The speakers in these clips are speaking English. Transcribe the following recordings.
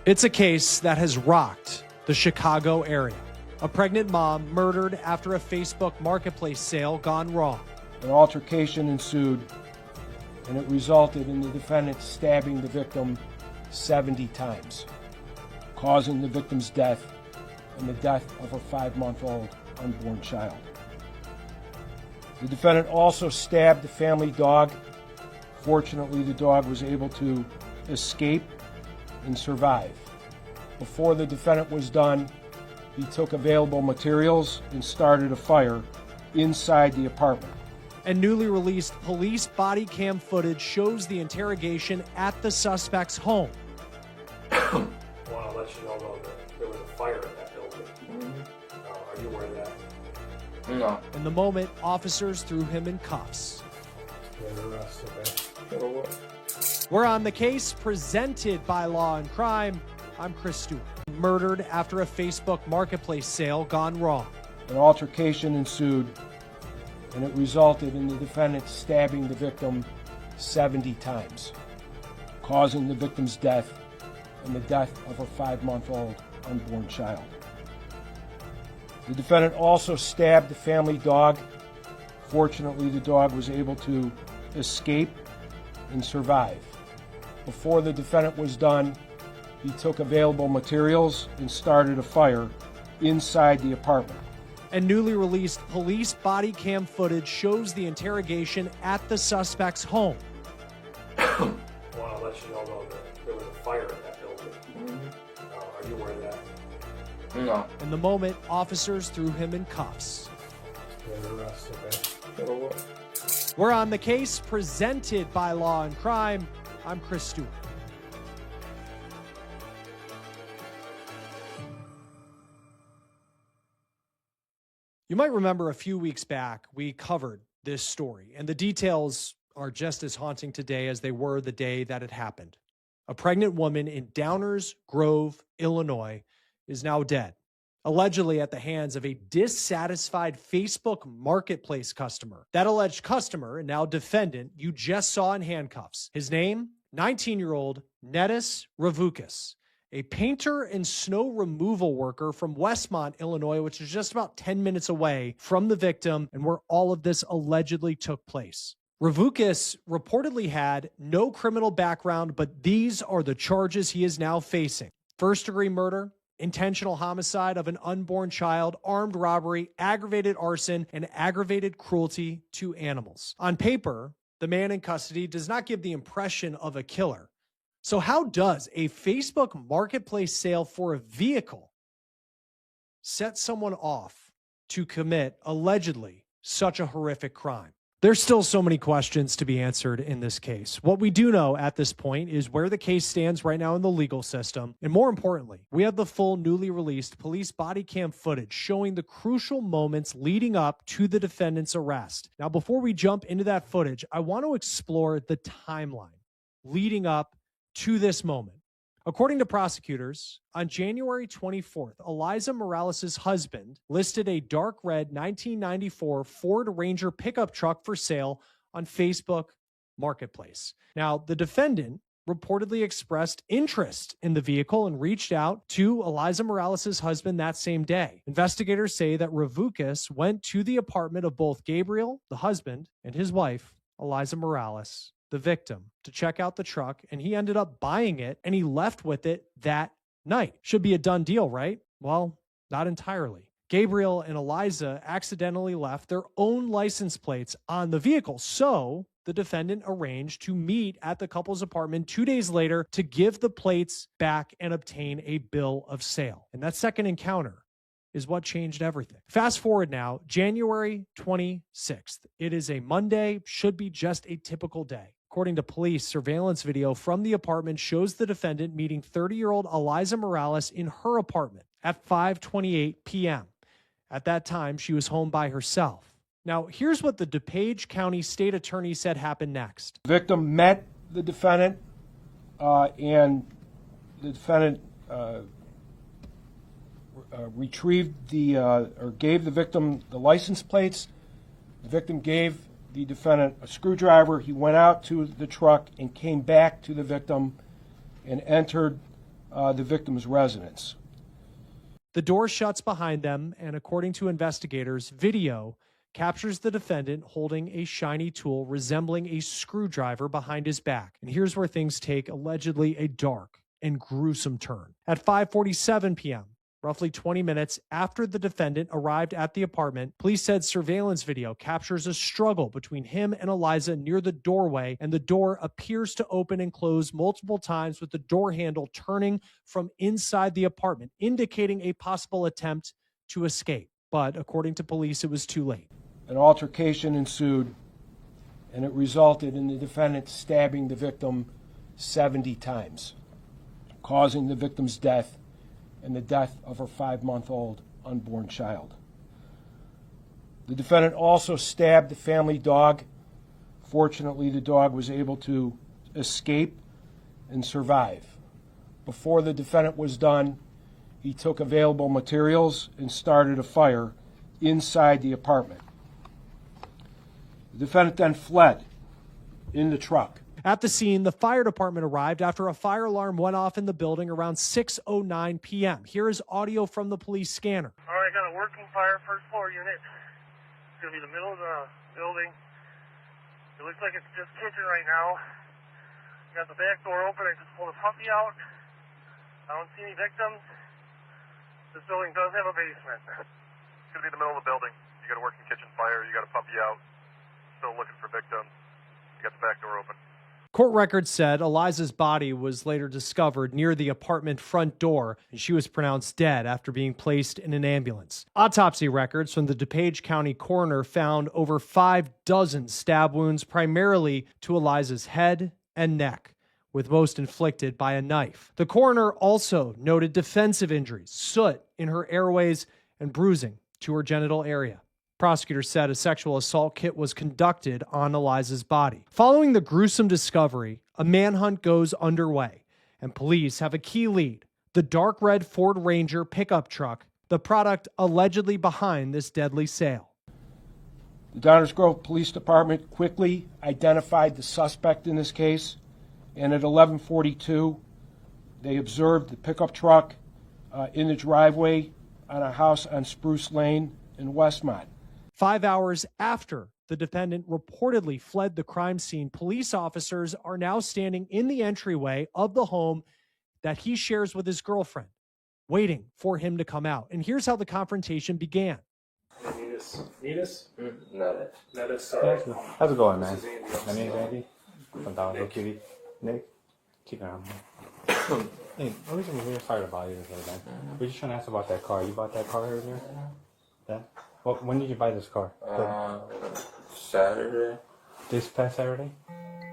It's a case that has rocked the Chicago area. A pregnant mom murdered after a Facebook marketplace sale gone wrong. An altercation ensued, and it resulted in the defendant stabbing the victim 70 times, causing the victim's death and the death of a 5-month-old unborn child. The defendant also stabbed the family dog. Fortunately, the dog was able to escape and survive. Before the defendant was done, he took available materials and started a fire inside the apartment. And newly released police body cam footage shows the interrogation at the suspect's home. I want to let you know, though, that there was a fire in that building. Are you aware of that? No. In the moment, officers threw him in cuffs. You're arrested, okay? For what? We're on the case presented by Law and Crime. I'm Chris Stewart. Murdered after a Facebook marketplace sale gone wrong. An altercation ensued, and it resulted in the defendant stabbing the victim 70 times, causing the victim's death and the death of a 5-month-old unborn child. The defendant also stabbed the family dog. Fortunately, the dog was able to escape and survive. Before the defendant was done, he took available materials and started a fire inside the apartment. And newly released police body cam footage shows the interrogation at the suspect's home. I want to let you know, though, that there was a fire in that building. Are you aware of that? No. In the moment, officers threw him in cuffs. You're arrested, okay? For what? We're on the case presented by Law and Crime. I'm Chris Stewart. You might remember a few weeks back, we covered this story, and the details are just as haunting today as they were the day that it happened. A pregnant woman in Downers Grove, Illinois, is now dead, allegedly at the hands of a dissatisfied Facebook marketplace customer. That alleged customer, and now defendant, you just saw in handcuffs. His name, 19-year-old Netis Ravukas, a painter and snow removal worker from Westmont, Illinois, which is just about 10 minutes away from the victim and where all of this allegedly took place. Ravukas reportedly had no criminal background, but these are the charges he is now facing: first-degree murder, intentional homicide of an unborn child, armed robbery, aggravated arson, and aggravated cruelty to animals. On paper, the man in custody does not give the impression of a killer. So how does a Facebook marketplace sale for a vehicle set someone off to commit, allegedly, such a horrific crime? There's still so many questions to be answered in this case. What we do know at this point is where the case stands right now in the legal system. And more importantly, we have the full newly released police body cam footage showing the crucial moments leading up to the defendant's arrest. Now, before we jump into that footage, I want to explore the timeline leading up to this moment. According to prosecutors, on January 24th, Eliza Morales' husband listed a dark red 1994 Ford Ranger pickup truck for sale on Facebook Marketplace. Now, the defendant reportedly expressed interest in the vehicle and reached out to Eliza Morales' husband that same day. Investigators say that Ravukas went to the apartment of both Gabriel, the husband, and his wife, Eliza Morales, the victim, to check out the truck, and he ended up buying it, and he left with it that night. Should be a done deal, right? Well, not entirely. Gabriel and Eliza accidentally left their own license plates on the vehicle, so the defendant arranged to meet at the couple's apartment 2 days later to give the plates back and obtain a bill of sale. And that second encounter is what changed everything. Fast forward now, January 26th. It is a Monday, should be just a typical day. According to police, surveillance video from the apartment shows the defendant meeting 30-year-old Eliza Morales in her apartment at 5:28 p.m. At that time, she was home by herself. Now, here's what the DuPage County State Attorney said happened next. The victim met the defendant, and the defendant retrieved or gave the victim the license plates. The victim gave the defendant a screwdriver. He went out to the truck and came back to the victim and entered the victim's residence. The door shuts behind them, and according to investigators, video captures the defendant holding a shiny tool resembling a screwdriver behind his back. And here's where things take allegedly a dark and gruesome turn. At 5:47 p.m., roughly 20 minutes after the defendant arrived at the apartment, police said surveillance video captures a struggle between him and Eliza near the doorway, and the door appears to open and close multiple times with the door handle turning from inside the apartment, indicating a possible attempt to escape. But according to police, it was too late. An altercation ensued, and it resulted in the defendant stabbing the victim 70 times, causing the victim's death and the death of her 5-month-old unborn child. The defendant also stabbed the family dog. Fortunately, the dog was able to escape and survive. Before the defendant was done, he took available materials and started a fire inside the apartment. The defendant then fled in the truck. At the scene, the fire department arrived after a fire alarm went off in the building around 6:09 p.m. Here is audio from the police scanner. All right, got a working fire, first floor unit. It's going to be the middle of the building. It looks like it's just kitchen right now. Got the back door open. I just pulled a puppy out. I don't see any victims. This building does have a basement. It's going to be the middle of the building. You got a working kitchen fire. You got a puppy out. Still looking for victims. You got the back door open. Court records said Eliza's body was later discovered near the apartment front door, and she was pronounced dead after being placed in an ambulance. Autopsy records from the DuPage County coroner found over 6 stab wounds, primarily to Eliza's head and neck, with most inflicted by a knife. The coroner also noted defensive injuries, soot in her airways, and bruising to her genital area. Prosecutors said a sexual assault kit was conducted on Eliza's body. Following the gruesome discovery, a manhunt goes underway, and police have a key lead: the dark red Ford Ranger pickup truck, the product allegedly behind this deadly sale. The Downers Grove Police Department quickly identified the suspect in this case, and at 11:42, they observed the pickup truck in the driveway on a house on Spruce Lane in Westmont. 5 hours after the defendant reportedly fled the crime scene, police officers are now standing in the entryway of the home that he shares with his girlfriend, waiting for him to come out. And here's how the confrontation began. Netus? No. Netus, sorry. How's it going, man? This is Andy. My name's Andy. From Downers Cutie. Nick? Keep it on. Hey, the reason we're here, sorry to bother you this other time. We're just trying to ask about that car. You bought that car earlier? Yeah? Well, when did you buy this car? Saturday? This past Saturday?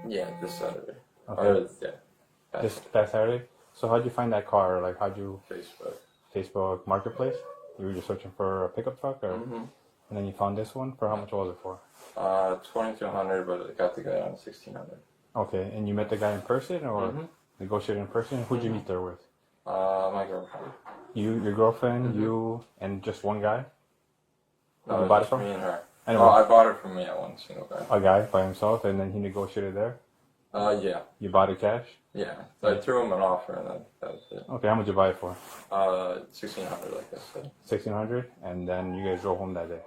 Yeah, this Saturday. Okay. Or, yeah. This past Saturday? So how'd you find that car? Like, how'd you... Facebook Marketplace? You were just searching for a pickup truck? Or... Mm-hmm. And then you found this one? For how much was it for? $2,200, but I got the guy on $1,600. Okay, and you met the guy in person or Mm-hmm. negotiated in person? Who'd you meet there with? My girlfriend. You, your girlfriend, Mm-hmm. you, and just one guy? No, you bought it just from? me and her. Anyway. I bought it from me at one single guy. A guy by himself, and then he negotiated there? Yeah. You bought it cash? Yeah. So I threw him an offer and then that was it. Okay, how much you buy it for? $1,600, like I said. $1,600, and then you guys drove home that day?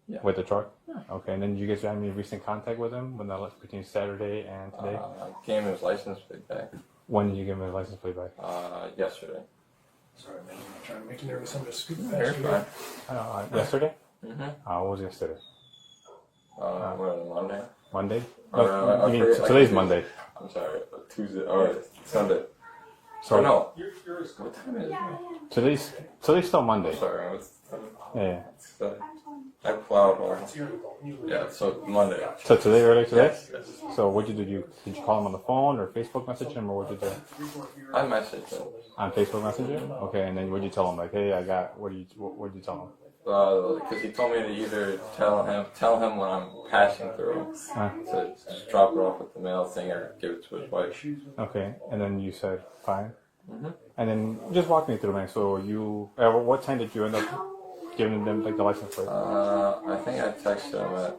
Yeah. With the truck? Yeah. Okay, and then you guys have any recent contact with him when that between Saturday and today? I gave him his license plate back. When did you give him his license plate back? Yesterday. Sorry, man. I'm not trying to make you nervous. I'm just scooping You're past you. fine. Yesterday? Mm-hmm. What was yesterday? What, Monday? Monday? Or, No, I you mean forget, like, today's Monday. I'm sorry, Tuesday, or Sunday. So Oh, no. You're as What time is it? Today's still Monday. I'm sorry, what's Yeah. I plowed hard. It's your fault. Yeah, so Monday. So today, earlier today? Yes, yes. So what'd you do? Did you call him on the phone or Facebook message him, or what'd you do? I messaged him. On Facebook Messenger? Okay, and then what'd you tell him? Like, hey, I got. What'd you tell him? Because he told me to either tell him when I'm passing through to just drop it off at the mail thing or give it to his wife. Okay, and then you said fine. Mm-hmm. And then just walk me through, man. So you, what time did you end up giving them like the license plate? I think I texted him at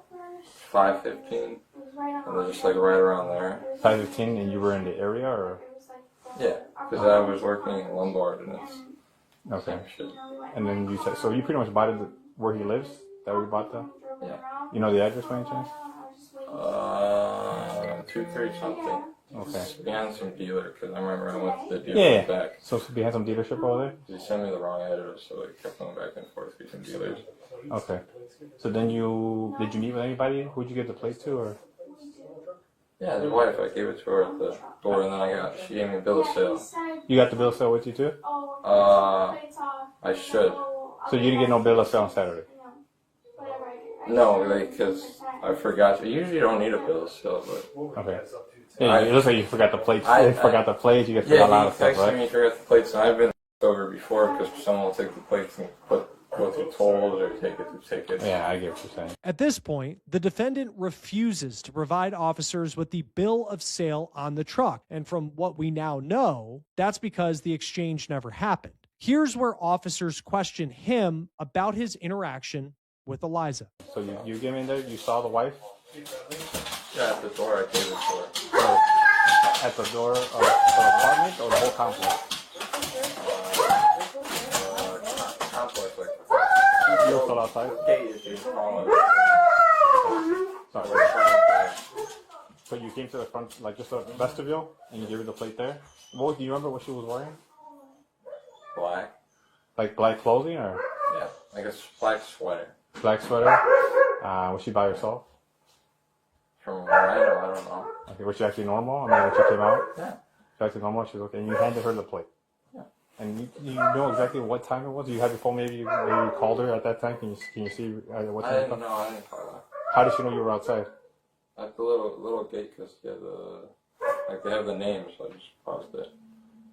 5:15, and they're just like right around there. 5:15, and you were in the area, or? Yeah, because I was working in Lombard and it's Okay. same shit. And then you said, so you pretty much bought it where he lives? That where you bought the? Yeah. You know the address by any chance? 2-3 something. Okay. It's behind some dealer, because I remember I went to the dealer Yeah. back. So behind some dealership over there? He sent me the wrong address, so I kept going back and forth between dealers. Okay. So then did you meet with anybody? Who'd you give the plate to, or? Yeah, the wife, I gave it to her at the door, and then she gave me a bill of sale. You got the bill of sale with you too? I should. So you didn't get no bill of sale on Saturday? No, because I forgot. You usually don't need a bill of sale, but Okay. Yeah, it looks like you forgot the plates. You forgot the plates. You got yeah, a lot of he stuff, texted right? me he forgot the plates, and I've been over before because someone will take the plates and go through tolls or take it through tickets. Yeah, I get what you're saying. At this point, the defendant refuses to provide officers with the bill of sale on the truck. And from what we now know, that's because the exchange never happened. Here's where officers question him about his interaction with Eliza. So you came in there, you saw the wife? Yeah, at the door I gave it to her. So, at the door of the apartment or the whole complex? Complex, like You were still outside? gate if you call it. Sorry. So you came to the front, like just a vestibule, and you gave her the plate there? Do you remember what she was wearing? Black. Like black clothing or Yeah, like a black sweater. black sweater? Was she by herself? From what I know, I don't know. Okay, was she actually normal? I mean, when she came out? Yeah. She actually normal? She was okay. And you handed her the plate? Yeah. And you know exactly what time it was? Do you have your phone? Maybe you called her at that time? Can you see what I time? didn't know. I didn't call that. How did she know you were outside? At the little gate, because they have the name, so I just paused it.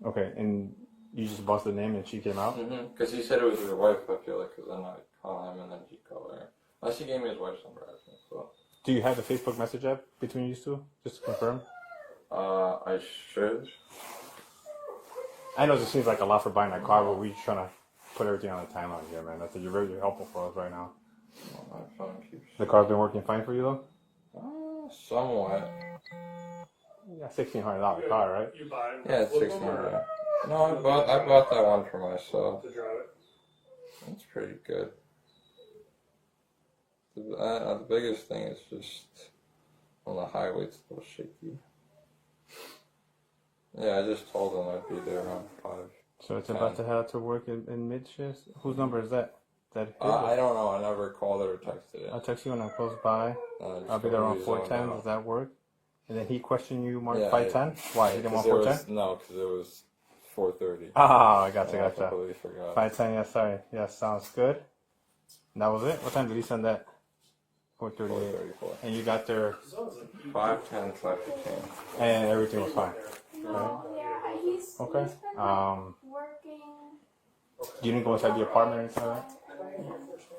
Okay, and you just buzzed the name and she came out? Because he said it was his wife, I feel like, because then I call him and then he called her. Unless he gave me his wife's number, I think, so. Do you have the Facebook message app between you two? Just to confirm? I should. I know this seems like a lot for buying a car, but we're trying to put everything on the timeline here, man. You're very helpful for us right now. Well, my phone keeps... The car's been working fine for you, though? Somewhat. Yeah, $1,600 car, right? You buy them? Yeah, it's 600. No, I bought that one for myself. To drive it? That's pretty good. The biggest thing is just on the highway it's a little shaky. Yeah, I just told him I'd be there around 5. So it's about to head to work in mid-shift? Whose number is that? I don't know. I never called it or texted it. I'll text you when I'm close by. I'll be there around 4:10. Does that work? And then he questioned you, Mark, 5:10? Why? He didn't want 4:10? No, because it was 4:30. Ah, I gotcha. I completely forgot. 5:10, yeah, sorry. Yeah, sounds good. And that was it? What time did he send that? 4:38. 4:34. And you got there 5:10, 5:15. and everything was fine. No, yeah, he's Okay. been working. You didn't go inside the apartment or anything like that?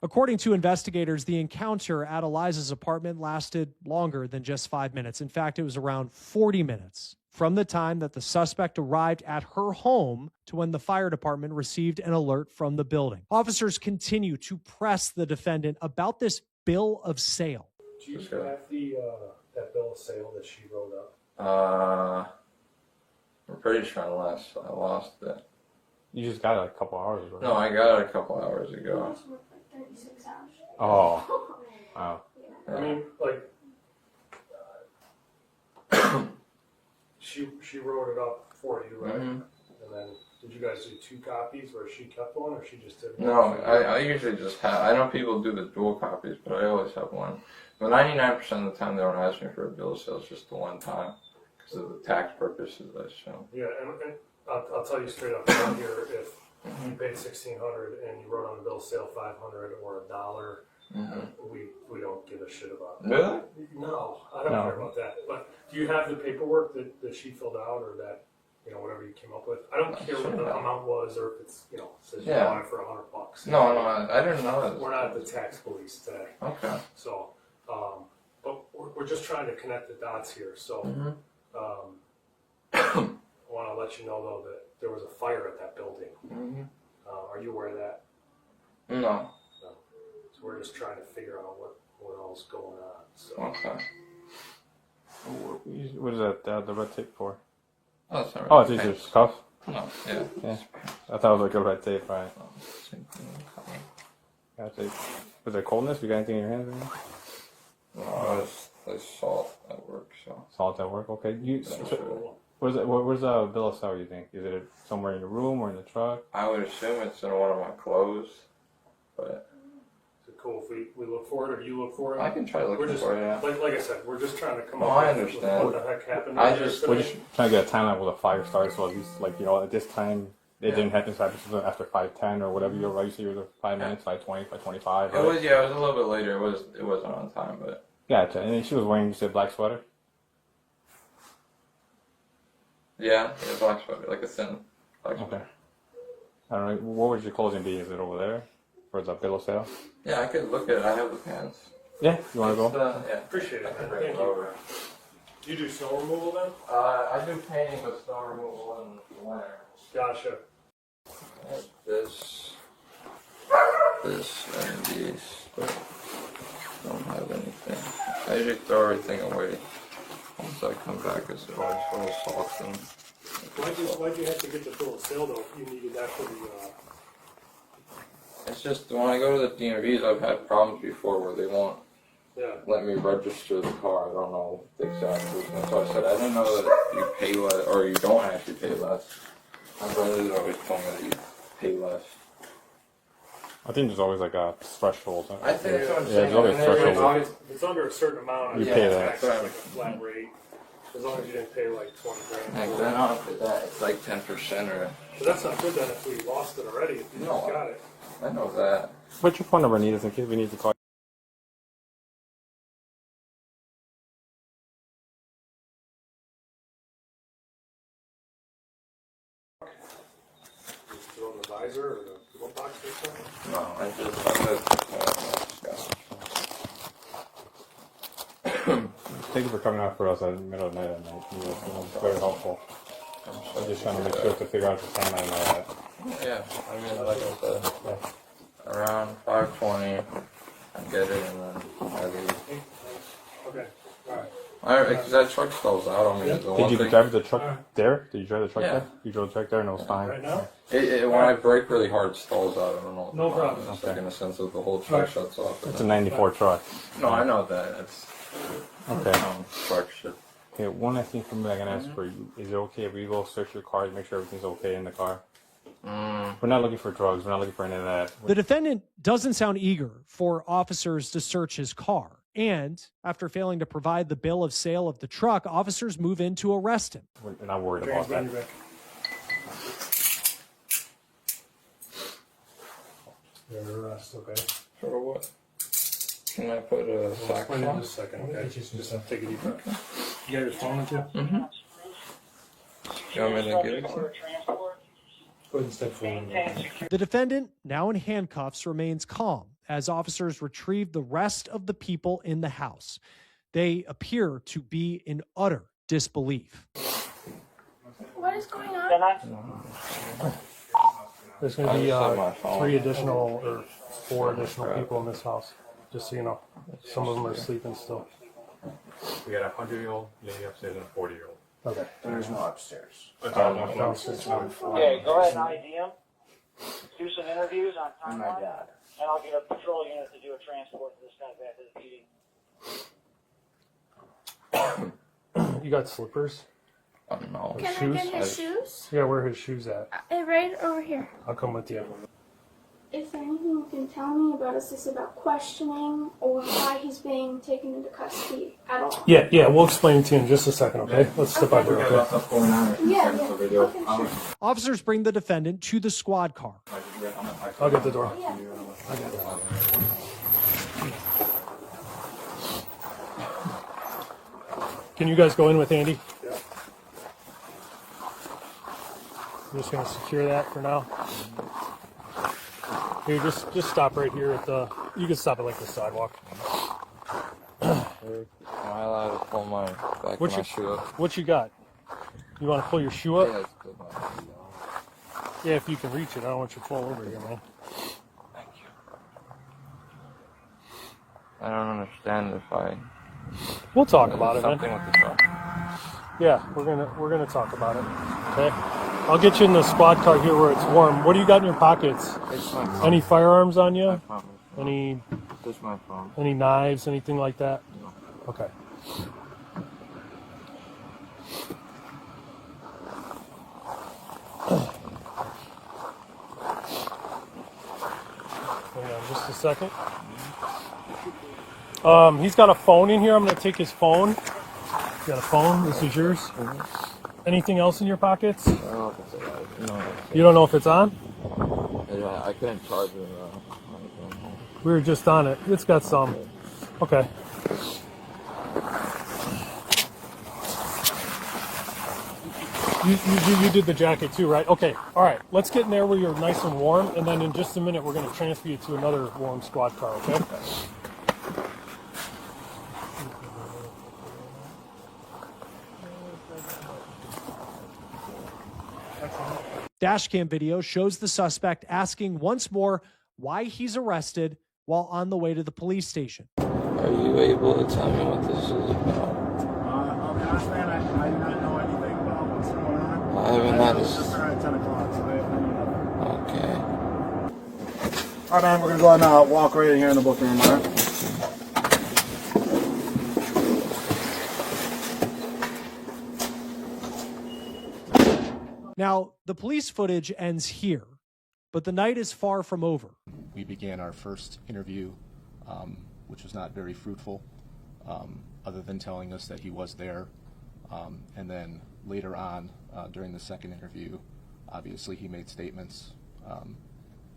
According to investigators, the encounter at Eliza's apartment lasted longer than just 5 minutes. In fact, it was around 40 minutes from the time that the suspect arrived at her home to when the fire department received an alert from the building. Officers continue to press the defendant about this bill of sale. Do you have that bill of sale that she wrote up? I'm pretty sure I lost it. You just got it like a couple hours ago. No, I got it a couple hours ago. He's worked like 36 hours. Oh. Wow. I mean, like, she wrote it up for you, right? And then, did you guys do 2 copies where she kept one, or she just did one? No, I usually just have. I know people do the dual copies, but I always have one. But 99% of the time, they don't ask me for a bill of sale. It's just the one time because of the tax purposes, I assume. Yeah, and I'll tell you straight up right here, if you paid $1,600 and you wrote on the bill of sale $500 or $1, we don't give a shit about that. Really? No, I don't care about that. But do you have the paperwork that she filled out, or that, whatever you came up with? I don't care what the amount was, or if it's, says you buy it for $100. No, I didn't know that. We're not the tax police today. Okay. So, but we're just trying to connect the dots here. So, I want to let you know, though, that there was a fire at that building. Are you aware of that? No. No. So we're just trying to figure out what all's going on. So Okay. What is that, the red tape for? Oh, that's not Oh, really it's pants. just cuff. No, yeah. Yeah. I thought it was like a red tape, right? Oh, same thing. Gotcha. Was there coldness? You got anything in your hands? No, there's salt at work, so. Salt at work. Okay. So, Where's the bill of sale? You think? Is it somewhere in your room or in the truck? I would assume it's in one of my clothes, but is it cool if we look for it or you look for it? I can try looking We're just, for it. Yeah. like I said, we're just trying to come No, up I with understand. what the heck happened. I right there just- We're today. just trying to get a timeline where the fire started, so at least, like, you know, at this time, it Yeah. didn't happen. This happened after 5:10 or whatever. You're right. So you were 5 minutes, 5:20, 5:25. It Right? was, yeah, it was a little bit later. It wasn't on time, but Gotcha. And then she was wearing, you said, black sweater. yeah, black sweater, like a thin black Okay. sweater. I don't know. What would your closing be? Is it over there, or is that bill of sale? Yeah, I could look at it. I have the pants. Yeah. You want to go? Yeah. Appreciate it, man. Bring Thank it you. over. Do you do snow removal then? I do painting with snow removal in the winter. Gotcha. This, and these, but don't have anything. I usually throw everything away once I come back. It's always full of salt and. Why'd you have to get the bill of sale though? If you needed that for the. It's just when I go to the DMVs, I've had problems before where they won't Yeah. let me register the car. I don't know the exact reason. So I said I didn't know that you pay less or you don't actually pay less. My brother's always told me that you pay less. I think there's always like a threshold. I think that's what I'm Yeah, saying. there's always And then threshold. it's If it's under a certain amount, You I pay think that. it's like a flat rate. As long as you didn't pay like 20 grand. Like then after that, it's like 10% or. But that's not good then if we lost it already. If you No. just got it. I know that. What's your phone number, Anita, in case we need to call? Just throw it in the visor or the glove box or something. No, I'm Thank you for coming out for us in the middle of the night at night. You know, it's very helpful. I'm just trying to make sure to figure out the timeline and all that. yeah, I mean, like I said, around 5:20, I get it, and then I leave. Okay. Alright. Because that truck stalls out on me. The Did one you thing, drive the truck there? Did you drive the truck Yeah. there? You drove the truck there and it was fine. Right now? when I brake really hard, it stalls out. I don't know. No problem. It's like in a sense that the whole truck shuts off. and It's a then- 94 truck. No, I know that. It's Okay. truck shit. Okay, one last thing from me I can ask for you. Is it okay if we go search your car to make sure everything's okay in the car? We're not looking for drugs. We're not looking for any of that. The defendant doesn't sound eager for officers to search his car. And after failing to provide the bill of sale of the truck, officers move in to arrest him. We're not worried James, about bring that. you back. You're under arrest, okay? For what? Can I put a sack Explain in on? just a second, okay? Just take a deep breath. You got your phone with you? Mm-hmm. You want me to give it to you? Go ahead and step forward. The defendant, now in handcuffs, remains calm as officers retrieve the rest of the people in the house. They appear to be in utter disbelief. What is going on? There's I going to be just have my phone. 3 additional or 4 additional people in this house, just so you know. Some of them are sleeping still. We got a 100-year-old lady upstairs and a 40-year-old. Okay. There's no upstairs. Downstairs. Okay, go ahead and ID him. Do some interviews on Oh my timeline, God. and I'll get a patrol unit to do a transport to this guy back to the PD. You got slippers? Oh, no. Can Shoes? I get his shoes? Yeah, where are his shoes at? Right over here. I'll come with you. Is there anything you can tell me about? Is this about questioning or why he's being taken into custody at all? Yeah, we'll explain to you in just a second, okay? Let's step out here, okay? Stuff going on. Yeah. Okay, sure. Officers bring the defendant to the squad car. I'll get the door. Yeah. Can you guys go in with Andy? Yeah. I'm just gonna secure that for now. Here, just stop right here at the. You can stop at like the sidewalk. Am I allowed to pull my back What's of my your- shoe up? What you got? You want to pull your shoe up? Yeah, let's put my shoe down. Yeah, if you can reach it. I don't want you to fall over here, man. Thank you. I don't understand if I. We'll talk about it, something man. with the truck. Yeah, we're gonna talk about it. Okay. I'll get you in the squad car here where it's warm. What do you got in your pockets? It's my phone. Any firearms on you? I promise. Any Just my phone. any knives? Anything like that? No. Okay. Hang on just a second. He's got a phone in here. I'm going to take his phone. You got a phone? This is yours? Anything else in your pockets? I don't know if it's alive. No. You don't know if it's on? I couldn't charge it. We were just on it. It's got some. Okay. You did the jacket too, right? Okay. All right. Let's get in there where you're nice and warm, and then in just a minute we're going to transfer you to another warm squad car, okay? Dashcam video shows the suspect asking once more why he's arrested while on the way to the police station. Are you able to tell me what this is about? I'll be honest, man, I do not know anything about what's going on. I haven't had It's just around 10 o'clock, so I have no idea. Okay. All right, man, we're going to go ahead and walk right in here in the book room, all right? Now, the police footage ends here, but the night is far from over. We began our first interview, which was not very fruitful, other than telling us that he was there. And then later on, during the second interview, obviously he made statements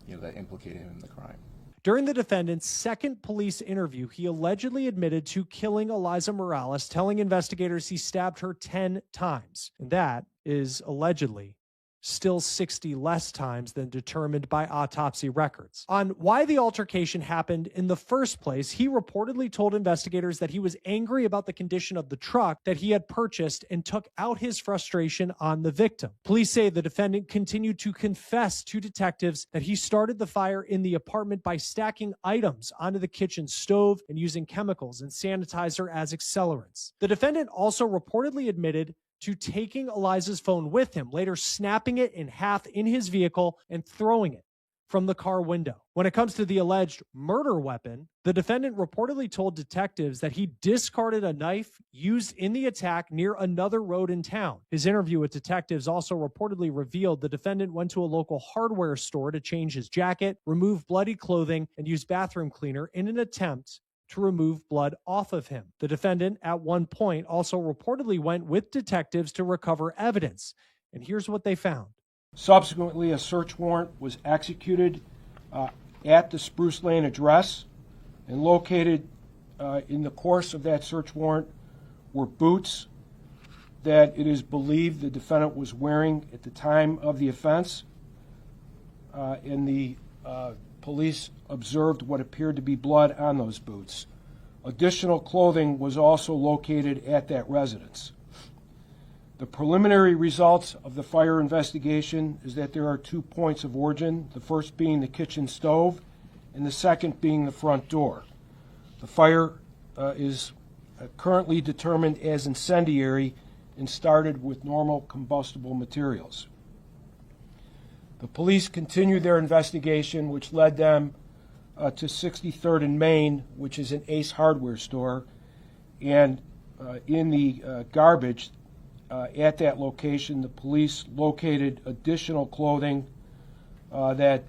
that implicated him in the crime. During the defendant's second police interview, he allegedly admitted to killing Eliza Morales, telling investigators he stabbed her 10 times. And that is allegedly still 60 less times than determined by autopsy records. On why the altercation happened in the first place, he reportedly told investigators that he was angry about the condition of the truck that he had purchased and took out his frustration on the victim. Police say the defendant continued to confess to detectives that he started the fire in the apartment by stacking items onto the kitchen stove and using chemicals and sanitizer as accelerants. The defendant also reportedly admitted to taking Eliza's phone with him, later snapping it in half in his vehicle and throwing it from the car window. When it comes to the alleged murder weapon, the defendant reportedly told detectives that he discarded a knife used in the attack near another road in town. His interview with detectives also reportedly revealed the defendant went to a local hardware store to change his jacket, remove bloody clothing, and use bathroom cleaner in an attempt to remove blood off of him. The defendant at one point also reportedly went with detectives to recover evidence. And here's what they found. Subsequently, a search warrant was executed at the Spruce Lane address, and located in the course of that search warrant were boots that it is believed the defendant was wearing at the time of the offense, and the police observed what appeared to be blood on those boots. Additional clothing was also located at that residence. The preliminary results of the fire investigation is that there are 2 points of origin, the first being the kitchen stove and the second being the front door. The fire is currently determined as incendiary and started with normal combustible materials. The police continued their investigation, which led them to 63rd and Main, which is an Ace Hardware store, and in the garbage at that location, the police located additional clothing that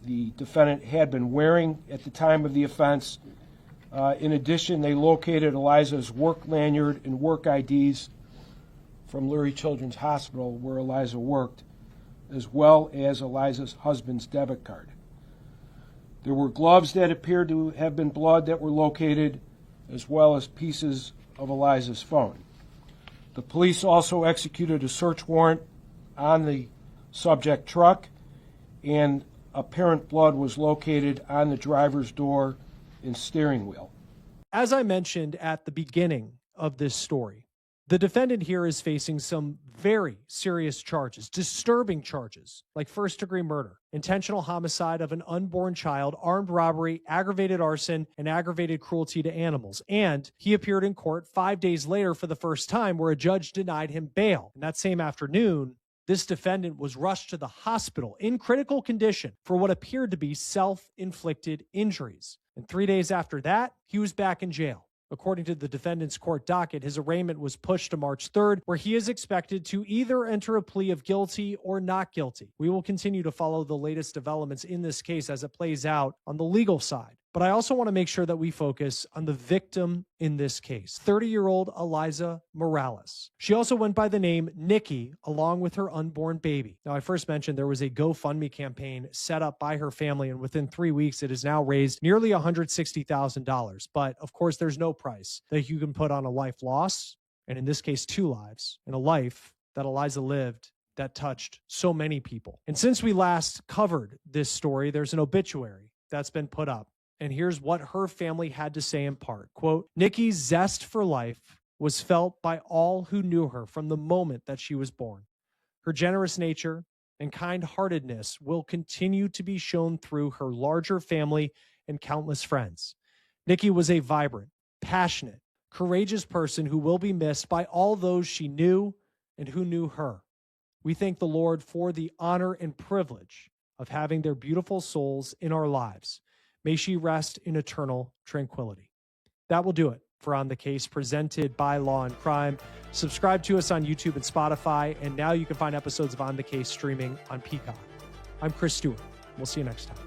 the defendant had been wearing at the time of the offense. In addition, they located Eliza's work lanyard and work IDs from Lurie Children's Hospital, where Eliza worked, as well as Eliza's husband's debit card. There were gloves that appeared to have been blood that were located, as well as pieces of Eliza's phone. The police also executed a search warrant on the subject truck, and apparent blood was located on the driver's door and steering wheel. As I mentioned at the beginning of this story, The defendant here is facing some very serious charges, disturbing charges, like first-degree murder, intentional homicide of an unborn child, armed robbery, aggravated arson, and aggravated cruelty to animals. And he appeared in court 5 days later for the first time, where a judge denied him bail. And that same afternoon, this defendant was rushed to the hospital in critical condition for what appeared to be self-inflicted injuries. And 3 days after that, he was back in jail. According to the defendant's court docket, his arraignment was pushed to March 3rd, where he is expected to either enter a plea of guilty or not guilty. We will continue to follow the latest developments in this case as it plays out on the legal side. But I also want to make sure that we focus on the victim in this case, 30-year-old Eliza Morales. She also went by the name Nikki, along with her unborn baby. Now, I first mentioned there was a GoFundMe campaign set up by her family, and within 3 weeks, it has now raised nearly $160,000. But, of course, there's no price that you can put on a life loss, and in this case, 2 lives, and a life that Eliza lived that touched so many people. And since we last covered this story, there's an obituary that's been put up. And here's what her family had to say in part. Quote, Nikki's zest for life was felt by all who knew her from the moment that she was born. Her generous nature and kind-heartedness will continue to be shown through her larger family and countless friends. Nikki was a vibrant, passionate, courageous person who will be missed by all those she knew and who knew her. We thank the Lord for the honor and privilege of having their beautiful souls in our lives. May she rest in eternal tranquility. That will do it for On the Case, presented by Law and Crime. Subscribe to us on YouTube and Spotify, and now you can find episodes of On the Case streaming on Peacock. I'm Chris Stewart. We'll see you next time.